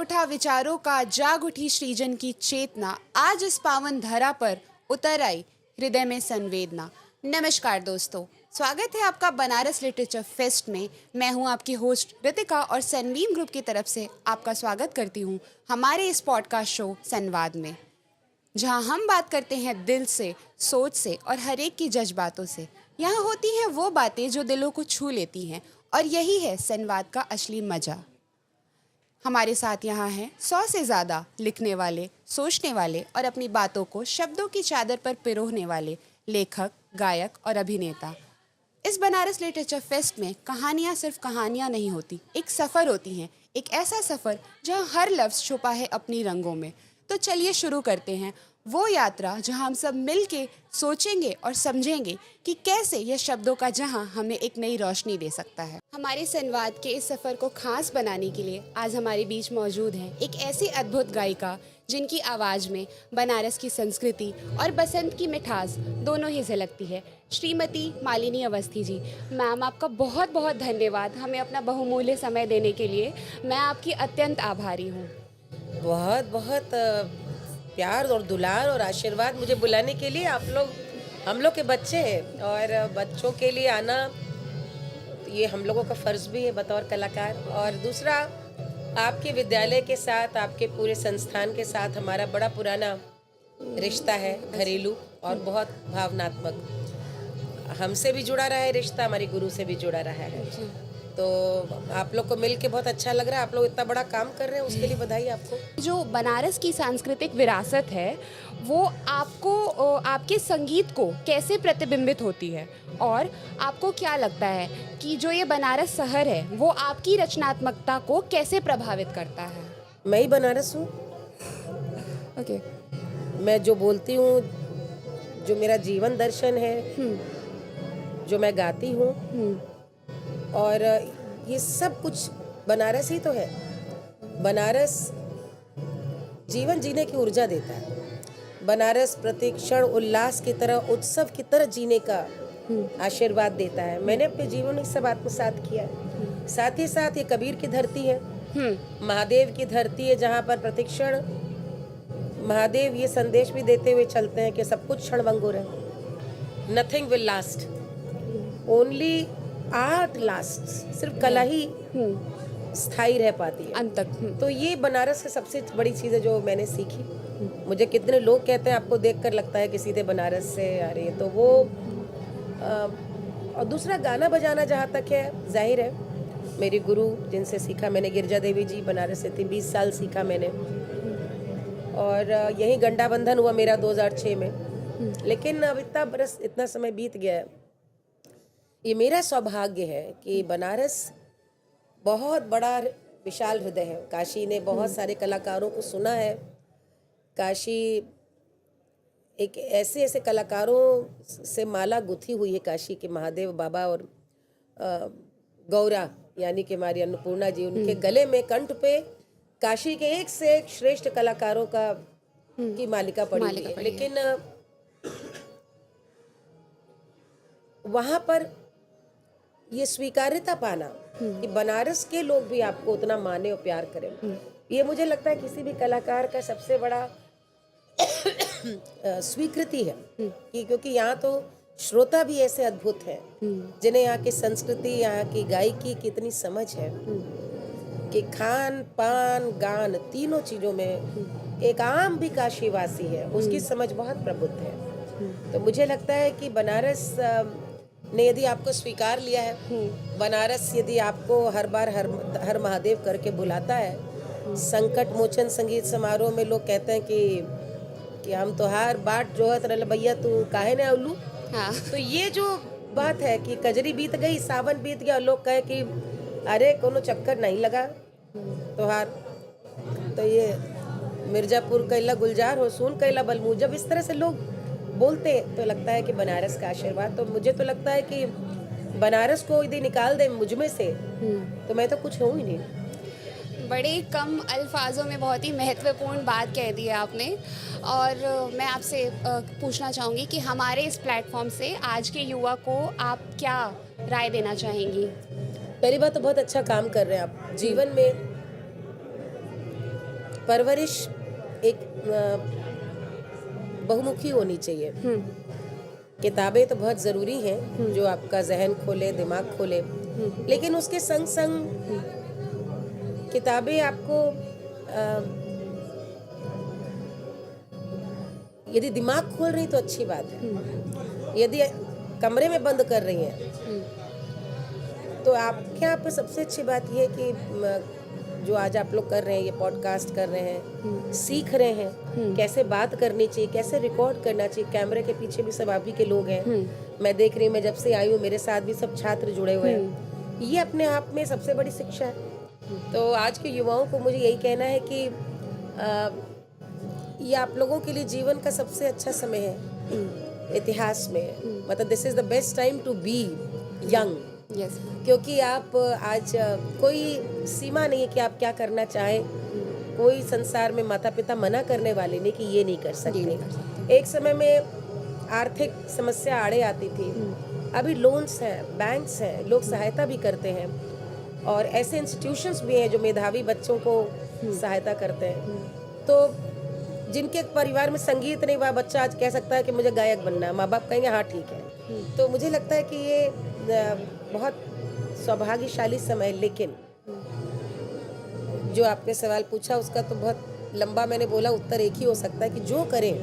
उठा विचारों का, जाग उठी सृजन की चेतना, आज इस पावन धरा पर उतर आई हृदय में संवेदना। नमस्कार दोस्तों, स्वागत है आपका बनारस लिटरेचर फेस्ट में। मैं हूं आपकी होस्ट रितिका और सनबीम ग्रुप की तरफ से आपका स्वागत करती हूं हमारे इस पॉडकास्ट शो संवाद में, जहां हम बात करते हैं दिल से, सोच से और हर एक की जज्बातों से। यहाँ होती हैं वो बातें जो दिलों को छू लेती हैं और यही है संवाद का असली मजा। हमारे साथ यहाँ हैं 100 से ज़्यादा लिखने वाले, सोचने वाले और अपनी बातों को शब्दों की चादर पर पिरोने वाले लेखक, गायक और अभिनेता। इस बनारस लिटरेचर फेस्ट में कहानियाँ सिर्फ कहानियाँ नहीं होती, एक सफ़र होती हैं, एक ऐसा सफ़र जहाँ हर लफ्ज़ छुपा है अपनी रंगों में। तो चलिए शुरू करते हैं वो यात्रा जहाँ हम सब मिल के सोचेंगे और समझेंगे कि कैसे यह शब्दों का जहाँ हमें एक नई रोशनी दे सकता है। हमारे संवाद के इस सफ़र को खास बनाने के लिए आज हमारे बीच मौजूद है एक ऐसी अद्भुत गायिका जिनकी आवाज़ में बनारस की संस्कृति और बसंत की मिठास दोनों ही झलकती है। श्रीमती मालिनी अवस्थी जी, मैम आपका बहुत बहुत धन्यवाद हमें अपना बहुमूल्य समय देने के लिए। मैं आपकी अत्यंत आभारी हूँ। बहुत बहुत प्यार और दुलार और आशीर्वाद मुझे बुलाने के लिए। आप लोग हम लोग के बच्चे हैं और बच्चों के लिए आना ये हम लोगों का फ़र्ज़ भी है बतौर कलाकार। और दूसरा, आपके विद्यालय के साथ, आपके पूरे संस्थान के साथ हमारा बड़ा पुराना रिश्ता है, घरेलू और बहुत भावनात्मक। हमसे भी जुड़ा रहा है रिश्ता, हमारी गुरु से भी जुड़ा रहा है। तो आप लोग को मिल के बहुत अच्छा लग रहा है। आप लोग इतना बड़ा काम कर रहे हैं, उसके लिए बधाई आपको। जो बनारस की सांस्कृतिक विरासत है वो आपको, आपके संगीत को कैसे प्रतिबिंबित होती है, और आपको क्या लगता है कि जो ये बनारस शहर है वो आपकी रचनात्मकता को कैसे प्रभावित करता है? मैं ही बनारस हूँ। ओके। मैं जो बोलती हूँ, जो मेरा जीवन दर्शन है, जो मैं गाती हूँ, और ये सब कुछ बनारस ही तो है। बनारस जीवन जीने की ऊर्जा देता है। बनारस प्रत्येक क्षण उल्लास की तरह, उत्सव की तरह जीने का आशीर्वाद देता है। मैंने अपने जीवन में सब आत्मसात किया है। साथ ही साथ ये कबीर की धरती है, महादेव की धरती है, जहाँ पर प्रतिक क्षण महादेव ये संदेश भी देते हुए चलते हैं कि सब कुछ क्षणभंगुर है। Nothing will last, only art last. सिर्फ कला ही स्थायी रह पाती है अंत तक। तो ये बनारस की सबसे बड़ी चीज़ है जो मैंने सीखी। मुझे कितने लोग कहते हैं आपको देखकर लगता है कि सीधे बनारस से आ रही है, तो वो और दूसरा, गाना बजाना जहाँ तक है, जाहिर है मेरी गुरु जिनसे सीखा मैंने, गिरजा देवी जी बनारस से थी, 20 साल सीखा मैंने। और यही गंडा बंधन हुआ मेरा 2006 में। लेकिन अब इतना बरस, इतना समय बीत गया है। ये मेरा सौभाग्य है कि बनारस बहुत बड़ा विशाल हृदय है। काशी ने बहुत सारे कलाकारों को सुना है। काशी एक ऐसे ऐसे कलाकारों से माला गुथी हुई है, काशी के महादेव बाबा और गौरा यानी कि हमारी अन्नपूर्णा जी, उनके गले में, कंठ पे काशी के एक से एक श्रेष्ठ कलाकारों का की मालिका पड़ी हुई है। लेकिन वहाँ पर ये स्वीकार्यता पाना कि बनारस के लोग भी आपको उतना माने और प्यार करें, ये मुझे लगता है किसी भी कलाकार का सबसे बड़ा स्वीकृति है। कि क्योंकि यहाँ तो श्रोता भी ऐसे अद्भुत हैं जिन्हें यहाँ की संस्कृति, यहाँ की गायकी की इतनी समझ है कि खान पान गान तीनों चीज़ों में एक आम भी काशीवासी है, उसकी समझ बहुत प्रबुद्ध है। तो मुझे लगता है कि बनारस ने यदि आपको स्वीकार लिया है, बनारस यदि आपको हर बार हर महादेव करके बुलाता है, संकट मोचन संगीत समारोह में लोग कहते हैं कि हम तो हर बाट जो है भैया तू काहे ने अवलू। हाँ। तो ये जो बात है कि कजरी बीत गई, सावन बीत गया और लोग कहे कि अरे कोनो चक्कर नहीं लगा त्योहार, तो ये मिर्जापुर कैला गुलजार हो, सून कैला बलमू, जब इस तरह से लोग बोलते तो लगता है कि बनारस का आशीर्वाद। तो मुझे तो लगता है कि बनारस को यदि निकाल दे मुझ में से तो मैं तो कुछ हूँ ही नहीं। बड़े कम अल्फाजों में बहुत ही महत्वपूर्ण बात कह दी है आपने। और मैं आपसे पूछना चाहूँगी कि हमारे इस प्लेटफॉर्म से आज के युवा को आप क्या राय देना चाहेंगी? पहली बात तो बहुत अच्छा काम कर रहे हैं आप। जीवन में परवरिश एक बहुमुखी होनी चाहिए। किताबें तो बहुत ज़रूरी हैं जो आपका जहन खोले, दिमाग खोले, लेकिन उसके संग संग किताबें आपको यदि दिमाग खोल रही तो अच्छी बात है। यदि कमरे में बंद कर रही हैं तो आपके यहाँ पर सबसे अच्छी बात ये है कि जो आज आप लोग कर रहे हैं, ये पॉडकास्ट कर रहे हैं, सीख रहे हैं कैसे बात करनी चाहिए, कैसे रिकॉर्ड करना चाहिए। कैमरे के पीछे भी सब आप ही के लोग हैं, मैं देख रही हूँ। मैं जब से आई हूँ मेरे साथ भी सब छात्र जुड़े हुए हैं। ये अपने आप में सबसे बड़ी शिक्षा है। तो आज के युवाओं को मुझे यही कहना है कि ये आप लोगों के लिए जीवन का सबसे अच्छा समय है इतिहास में। मतलब this is the best time to be young. Yes, क्योंकि आप आज कोई सीमा नहीं है कि आप क्या करना चाहें। कोई संसार में माता पिता मना करने वाले नहीं कि ये नहीं कर सकते। एक समय में आर्थिक समस्या आड़े आती थी, अभी लोन्स हैं, बैंक्स हैं, लोग सहायता भी करते हैं, और ऐसे इंस्टीट्यूशंस भी हैं जो मेधावी बच्चों को सहायता करते हैं। तो जिनके परिवार में संगीत नहीं, वह बच्चा आज कह सकता है कि मुझे गायक बनना है, माँ बाप कहेंगे हाँ ठीक है। तो मुझे लगता है कि ये बहुत सौभाग्यशाली समय है। लेकिन जो आपने सवाल पूछा उसका तो बहुत लंबा मैंने बोला, उत्तर एक ही हो सकता है कि जो करें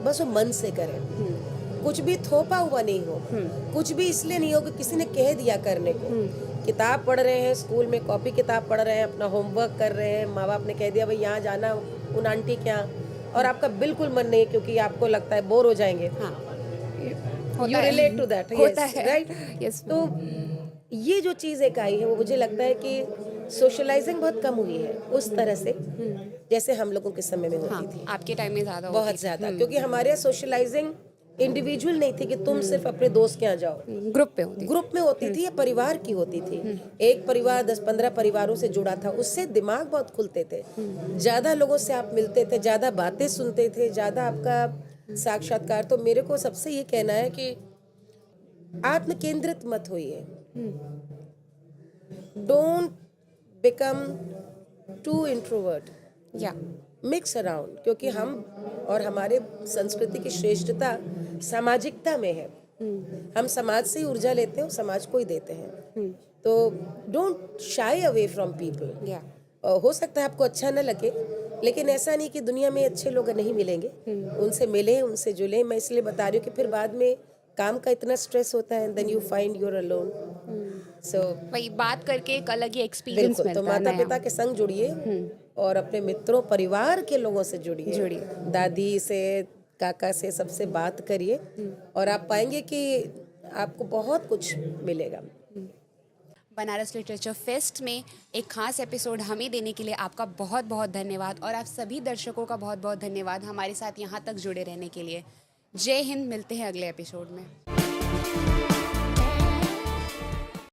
बस वो मन से करें। कुछ भी थोपा हुआ नहीं हो, कुछ भी इसलिए नहीं हो कि किसी ने कह दिया करने को। किताब पढ़ रहे हैं, स्कूल में कॉपी किताब पढ़ रहे हैं, अपना होमवर्क कर रहे हैं, माँ बाप ने कह दिया भाई यहाँ जाना उन आंटी के यहाँ, और आपका बिल्कुल मन नहीं क्योंकि आपको लगता है बोर हो जाएंगे। You relate to that, right? Yes. तो ये जो चीज़ एक आई है वो मुझे लगता है कि सोशलाइजिंग बहुत कम हुई है उस तरह से जैसे हम लोगों के समय में होती थी। आपके टाइम में ज्यादा बहुत ज़्यादा, क्योंकि हमारे यहाँ सोशलाइजिंग इंडिविजुअल नहीं थी कि तुम सिर्फ अपने दोस्त के यहाँ जाओ, ग्रुप पे होती। ग्रुप में होती थी या परिवार की होती थी। एक परिवार 10-15 परिवारों से जुड़ा था, उससे दिमाग बहुत खुलते थे, ज़्यादा लोगों से आप मिलते थे, ज़्यादा बातें सुनते थे, ज़्यादा आपका साक्षात्कार। तो मेरे को सबसे ये कहना है कि आत्म केंद्रित मत होइए, डोंट बिकम टू इंट्रोवर्ट, या मिक्स अराउंड। क्योंकि हम और हमारे संस्कृति की श्रेष्ठता सामाजिकता में है। हम समाज से ही ऊर्जा लेते हैं और समाज को ही देते हैं। तो don't shy away from people. या हो सकता है आपको अच्छा न लगे, लेकिन ऐसा नहीं कि दुनिया में अच्छे लोग नहीं मिलेंगे। उनसे मिले, उनसे जुले। मैं इसलिए बता रही हूँ कि फिर बाद में काम का इतना स्ट्रेस होता है, then you find your alone. So वही बात करके एक अलग ही एक्सपीरियंस बिल्कुल, तो मिलता है। माता पिता के संग जुड़िए और अपने मित्रों परिवार के लोगों से जुड़िए, दादी से, काका से, सबसे बात करिए और आप पाएंगे कि आपको बहुत कुछ मिलेगा। बनारस लिटरेचर फेस्ट में एक खास एपिसोड हमें देने के लिए आपका बहुत बहुत धन्यवाद, और आप सभी दर्शकों का बहुत बहुत धन्यवाद हमारे साथ यहाँ तक जुड़े रहने के लिए। जय हिंद, मिलते हैं अगले एपिसोड में।